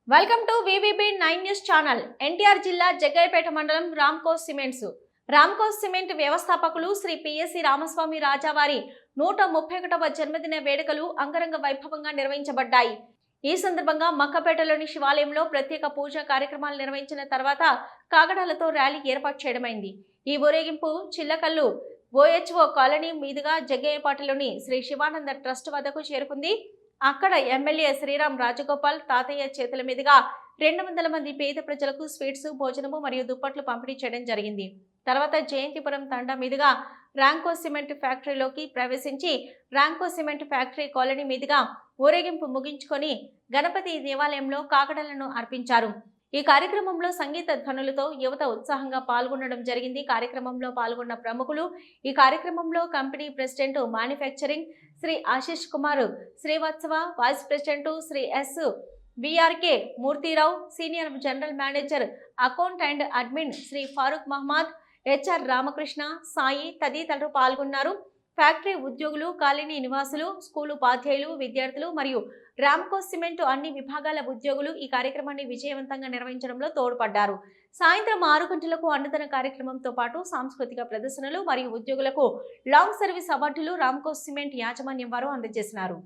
Welcome to VVB 9 news channel. NTR జిల్లా జగ్గయ్యపేట మండలం Ramco cement వ్యవస్థాపకులు శ్రీ పిఎస్సి రామస్వామి రాజావారి 131వ జన్మదిన వేడుకలు అంగరంగ వైభవంగా నిర్వహించబడ్డాయి. ఈ సందర్భంగా మక్కపేటలోని శివాలయంలో ప్రత్యేక పూజా కార్యక్రమాలు నిర్వహించిన తర్వాత కాగడాలతో ర్యాలీ ఏర్పాటు చేయడమైంది. ఈ ఊరేగింపు చిల్లకల్లు ఓహెచ్ఓ కాలనీ మీదుగా జగ్గయ్యపేటలోని శ్రీ శివానంద ట్రస్ట్ వద్దకు చేరుకుంది. అక్కడ ఎమ్మెల్యే శ్రీరామ్ రాజగోపాల్ తాతయ్య చేతుల మీదుగా 200 మంది పేద ప్రజలకు స్వీట్స్, భోజనము మరియు దుప్పట్లు పంపిణీ చేయడం జరిగింది. తర్వాత జయంతిపురం తండా మీదుగా రాంకో సిమెంట్ ఫ్యాక్టరీలోకి ప్రవేశించి రాంకో సిమెంట్ ఫ్యాక్టరీ కాలనీ మీదుగా ఊరేగింపు ముగించుకొని గణపతి దేవాలయంలో కాకడలను అర్పించారు. ఈ కార్యక్రమంలో సంగీత ధ్వనులతో యువత ఉత్సాహంగా పాల్గొనడం జరిగింది. కార్యక్రమంలో పాల్గొన్న ప్రముఖులు ఈ కార్యక్రమంలో company president manufacturing Shri Ashish Kumar Srivastava, vice president Shri S VRK Murthy Rao, senior general manager account and admin Shri Farooq Mohammed, HR Ramakrishna, Sai తదితరులు పాల్గొన్నారు. ఫ్యాక్టరీ ఉద్యోగులు, కాలనీ నివాసులు, స్కూలు ఉపాధ్యాయులు, విద్యార్థులు మరియు రామ్కో సిమెంట్ అన్ని విభాగాల ఉద్యోగులు ఈ కార్యక్రమాన్ని విజయవంతంగా నిర్వహించడంలో తోడ్పడ్డారు. సాయంత్రం 6 గంటలకు అన్నదాన కార్యక్రమంతో పాటు సాంస్కృతిక ప్రదర్శనలు మరియు ఉద్యోగులకు లాంగ్ సర్వీస్ అవార్డులు రామ్కో సిమెంట్ యాజమాన్యం వారు అందజేసినారు.